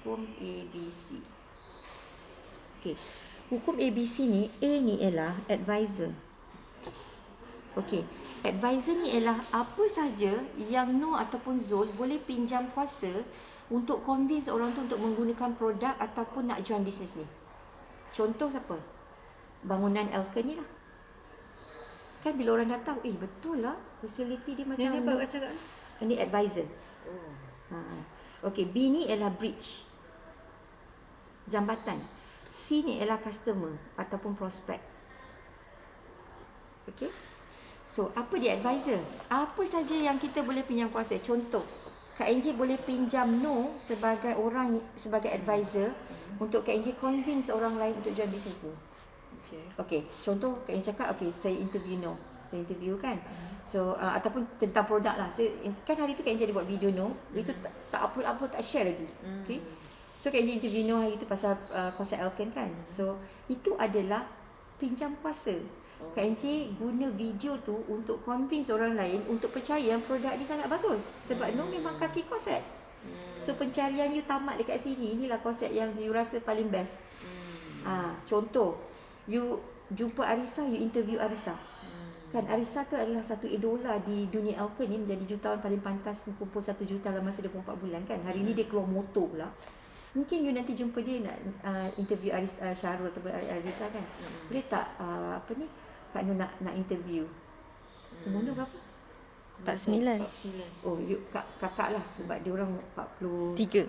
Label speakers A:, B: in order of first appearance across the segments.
A: hukum ABC. Okey. Hukum ABC ni, A ni ialah advisor. Okey. Advisor ni ialah apa saja yang Noh ataupun Zul boleh pinjam kuasa untuk convince orang tu untuk menggunakan produk ataupun nak join bisnes ni. Contoh siapa? Bangunan Elkan ni lah. Kan bila orang datang, betul lah facility dia macam
B: Ni apa kat cakap?
A: Ini advisor. Okey, B ni ialah bridge, jambatan. C ni ialah customer ataupun prospect. Okey. So, apa dia advisor? Apa saja yang kita boleh pinjam kuasa. Contoh, Kak Angie boleh pinjam Noh sebagai sebagai advisor untuk Kak Angie convince orang lain untuk join bisnes ni. Okey, contoh Kak Angie cakap, saya interview Noh. Saya interview kan. So, ataupun tentang produk lah. Kan hari tu Kak Angie ada buat video Noh. Itu tak upload, tak share lagi. Okey. So, Kak Angie interview Noh hari tu pasal konsep Elkan kan. So, itu adalah pinjam kuasa. Kak Angie guna video tu untuk convince orang lain untuk percaya yang produk ni sangat bagus. Sebab Noh memang kaki konsep. So, pencarian you tamat dekat sini. Inilah konsep yang you rasa paling best. Contoh, you jumpa Arissa, you interview Arissa. Kan Arissa tu adalah satu idola di dunia Elkan ni, menjadi jutawan paling pantas kumpul 1 juta dalam masa 24 bulan kan. Hari ni dia keluar motor pula. Mungkin you nanti jumpa dia nak interview Syahrul atau Arissa kan. Boleh tak Kak Noh nak interview. Umur Noh berapa?
B: 49.
A: Oh, you kakak lah sebab dia orang 43.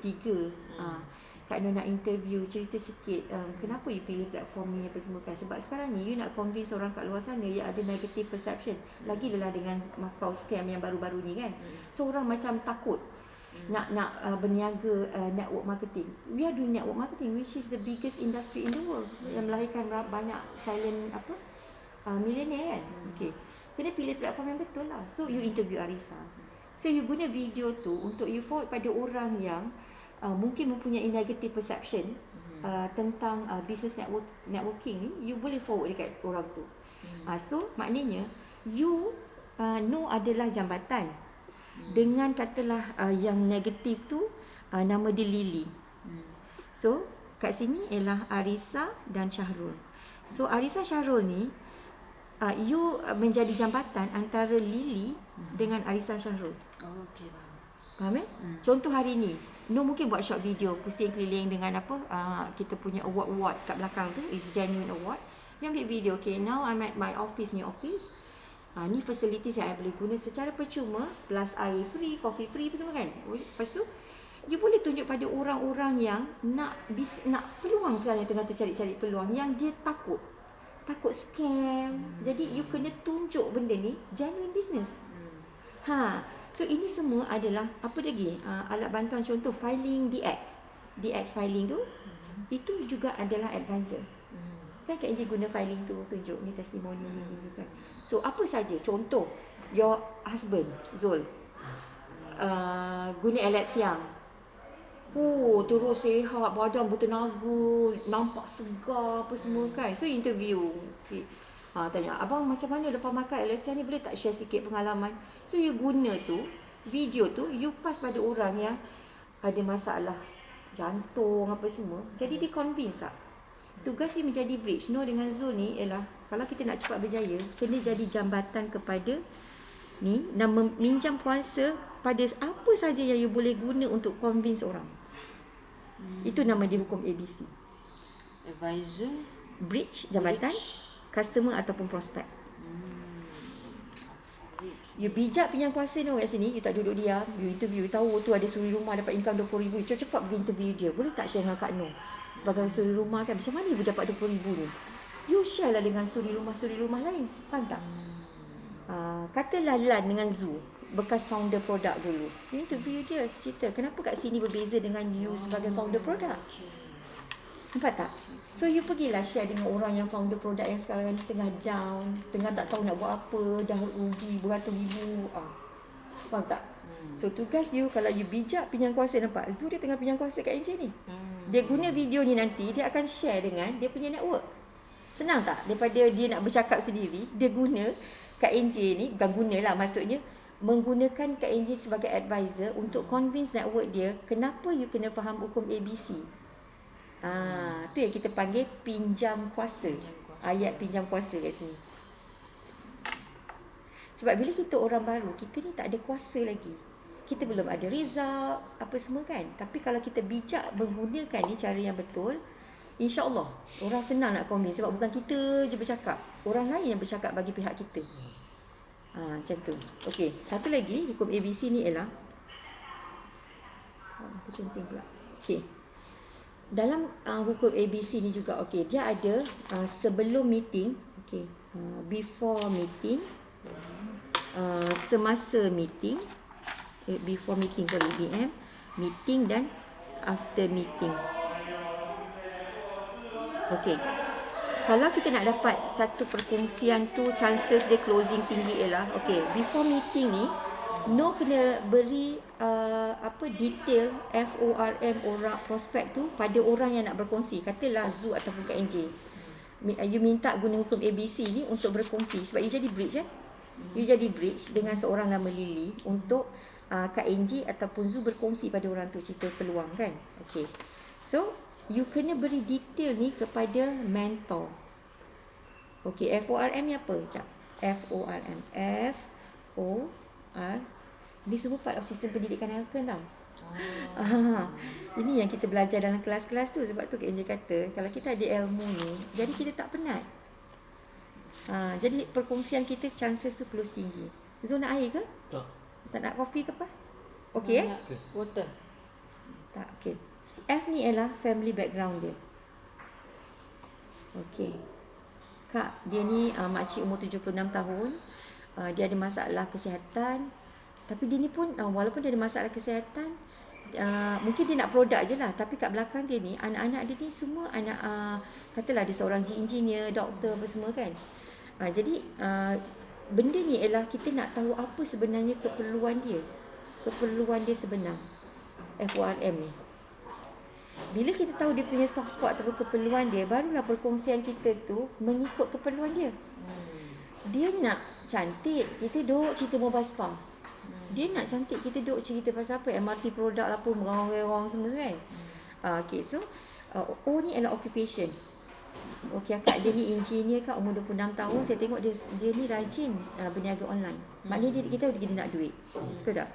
A: Kak Noh nak interview, cerita sikit kenapa you pilih platform ni apa semua kan. Sebab sekarang ni you nak convince orang kat luar sana yang ada negative perception. Lagi adalah dengan Macau scam yang baru-baru ni kan. So orang macam takut nak berniaga network marketing. We are doing network marketing, which is the biggest industry in the world, yang melahirkan banyak silent millionaire kan. Okay, kena pilih platform yang betul lah. So you interview Arissa. So you guna video tu untuk you forward pada orang yang mungkin mempunyai negative perception tentang business networking ni. You boleh forward dekat orang tu. So maknanya you Noh adalah jambatan. Dengan katalah yang negatif tu nama dia Lily. So kat sini ialah Arissa dan Syahrul. So Arissa Syahrul ni you menjadi jambatan antara Lily dengan Arissa Syahrul.
B: Okey,
A: faham Contoh hari ni Noh mungkin buat short video pusing keliling dengan kita punya award kat belakang tu is genuine award. Dia ambil video, okay, now I'm at my office, new office. Ni facilities yang I boleh guna secara percuma, plus air free, coffee free apa semua kan. Lepas tu you boleh tunjuk pada orang-orang yang nak peluang sekarang, yang tengah tercari-cari peluang, yang dia takut scam. Jadi you kena tunjuk benda ni genuine business. So ini semua adalah apa lagi? Alat bantuan, contoh filing DX filing tu, itu juga adalah advisor. Kan Kak Angie guna filing tu, tunjuk ni testimoni ni kan. So apa saja, contoh your husband Zul guna Alex Young, terus sihat, badan bertenaga, nampak segar apa semua kan. So interview, okay. Tanya, abang macam mana lepas makan Alex Young ni, boleh tak share sikit pengalaman. So you guna tu, video tu, you pass pada orang yang ada masalah jantung apa semua. Jadi dia convince tak. Tugas dia menjadi bridge. Noh dengan Zul ni ialah, kalau kita nak cepat berjaya, kena jadi jambatan kepada ni dan meminjam kuasa pada apa saja yang you boleh guna untuk convince orang. Itu nama dia hukum ABC.
B: Advisor,
A: Bridge, jambatan, customer ataupun prospect. You bijak pinjam kuasa Noh kat sini, you tak duduk diam, you interview, you tahu tu ada suri rumah dapat income 20,000, you cepat pergi interview dia. Boleh tak share dengan Kak Noh? Sebagai suri rumah kan, macam mana you dapat 20,000 tu? You share lah dengan suri rumah lain. Faham tak? Katalah Lan dengan Zu, bekas founder produk dulu. You interview dia, cerita kenapa kat sini berbeza dengan you sebagai founder produk. Nampak tak? So you pergilah share dengan orang yang founder produk yang sekarang ni tengah down, tengah tak tahu nak buat apa, dah rugi beratus ribu. Faham tak? So tugas you, kalau you bijak pinjam kuasa, nampak Zu dia tengah pinjam kuasa kat Angie ni. Dia guna video ni, nanti dia akan share dengan dia punya network. Senang tak? Daripada dia nak bercakap sendiri, dia guna kat Angie ni, bukan guna lah, maksudnya menggunakan Kak Angie sebagai advisor untuk convince network dia kenapa you kena faham hukum ABC. Tu yang kita panggil pinjam kuasa. Ayat pinjam kuasa kat sini. Sebab bila kita orang baru, kita ni tak ada kuasa lagi. Kita belum ada result, apa semua kan. Tapi kalau kita bijak menggunakan ni cara yang betul, insya-Allah orang senang nak convince. Sebab bukan kita je bercakap, orang lain yang bercakap bagi pihak kita. Macam tu. Okey, satu lagi hukum ABC ni ialah tercunting pula. Okey. Dalam hukum ABC ni juga, okey, dia ada sebelum meeting, okey, before meeting, semasa meeting, before meeting, sorry, BM, meeting dan after meeting. Okey. Kalau kita nak dapat satu perkongsian tu, chances dia closing tinggi ialah, okey, before meeting ni, no kena beri detail FORM orang prospek tu pada orang yang nak berkongsi. Katalah Zu ataupun Kak NJ. You minta guna hukum ABC ni untuk berkongsi. Sebab you jadi bridge kan? You jadi bridge dengan seorang nama Lily untuk Kak NJ ataupun Zu berkongsi pada orang tu cerita peluang kan? Okay. So, you kena beri detail ni kepada mentor. Okay, FORM ni apa? Sekejap. FORM. Ini semua part of sistem pendidikan Elken tau. Ini yang kita belajar dalam kelas-kelas tu. Sebab tu Kak NJ kata, kalau kita ada ilmu ni, jadi kita tak penat. Jadi perkongsian kita, chances tu close tinggi. Zul nak air ke?
C: Tak.
A: Tak nak kopi ke apa? Okey
B: Water.
A: Tak, okey. F ni ialah family background dia. Okey. Kak, dia ni makcik umur 76 tahun. Dia ada masalah kesihatan. Tapi dia ni pun walaupun dia ada masalah kesihatan, mungkin dia nak produk je lah. Tapi kat belakang dia ni, anak-anak dia ni semua anak, katalah dia seorang engineer, doktor apa semua kan. Jadi benda ni ialah kita nak tahu apa sebenarnya keperluan dia. Keperluan dia sebenar. FORM ni. Bila kita tahu dia punya soft spot ataupun keperluan dia, barulah perkongsian kita tu mengikut keperluan dia. Dia nak cantik, kita duduk cerita mobile spa. Dia nak cantik, kita duduk cerita pasal apa? MRT produk lah pun, merang-merang semua kan. Okay, so O ni adalah occupation. Okay, akak dia ni engineer kak, umur 26 tahun. Saya tengok dia ni rajin berniaga online. Maknanya dia tahu dia nak duit. Betul tak?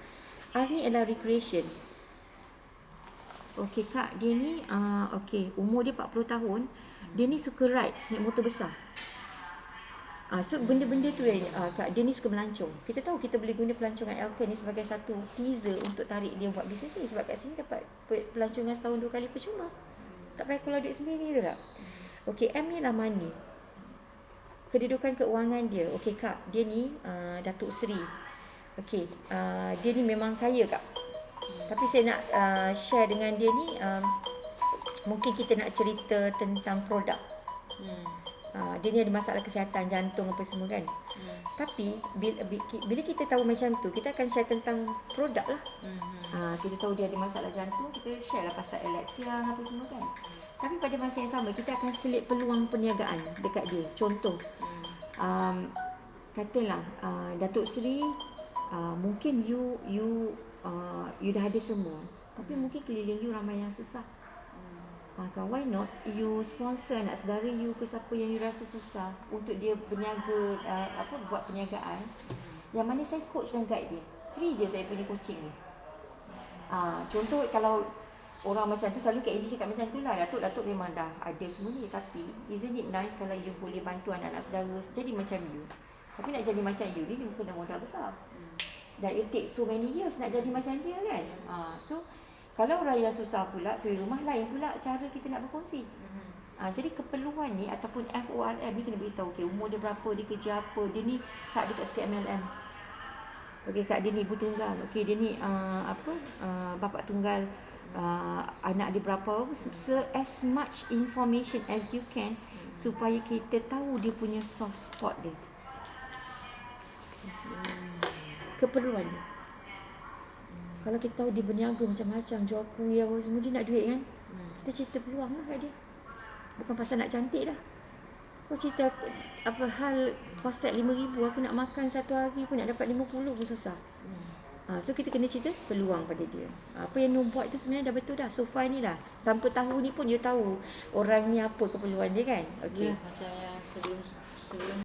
A: R ni adalah recreation. Okay kak, dia ni okay, umur dia 40 tahun. Dia ni suka ride, naik motor besar. So benda-benda tu yang kak, dia ni suka melancong. Kita tahu kita boleh guna pelancongan Elken ni sebagai satu teaser untuk tarik dia buat bisnes ni. Sebab kat sini dapat pelancongan setahun 2 kali percuma. Tak payah keluar duit sendiri tu tak? Okay, M ni lah money. Kedudukan keuangan dia. Okay kak, dia ni Datuk Seri. Okay, dia ni memang kaya kak. Tapi saya nak share dengan dia ni, mungkin kita nak cerita tentang produk. Dia ni ada masalah kesihatan, jantung apa semua kan. Tapi bila kita tahu macam tu, kita akan share tentang produk lah. Kita tahu dia ada masalah jantung, kita share lah pasal Alexian apa semua kan. Tapi pada masa yang sama, kita akan selit peluang perniagaan dekat dia. Contoh, katalah Datuk Seri, mungkin you dah ada semua, tapi mungkin keliling you ramai yang susah. Why not you sponsor anak saudara you ke siapa yang you rasa susah untuk dia berniaga, buat perniagaan. Yang mana saya coach dan guide dia. Free je saya punya coaching ni. Contoh kalau orang macam tu, selalu Kak NJ cakap macam tu lah, Datuk memang dah ada semua ni, tapi isn't it nice kalau you boleh bantu anak-anak saudara jadi macam you. Tapi nak jadi macam you ni, dia kena modal besar. Dan it takes so many years nak jadi macam dia kan. So kalau orang yang susah pula, suri rumah lain pula cara kita nak berkongsi. Jadi keperluan ni ataupun FORM ni kena beritahu. Okay, umur dia berapa, dia kerja apa, dia ni kak dia tak suka MLM. Okay, kak dia ni ibu tunggal. Okay, dia ni bapa tunggal. Anak dia berapa. As much information as you can supaya kita tahu dia punya soft spot dia. Keperluan dia. Kalau kita tahu dia berniaga macam-macam, jual kuih apa semua, dia nak duit kan. Kita cerita peluang lah kat dia. Bukan pasal nak cantik dah. Kau cerita apa hal konsep 5,000 aku nak makan satu hari pun nak dapat 50 pun susah. So kita kena cerita peluang pada dia. Apa yang Nur buat tu sebenarnya dah betul dah. So far ni lah. Tanpa tahu ni pun dia tahu orang ni apa keperluan dia kan. Okey.
B: Macam yang sebelum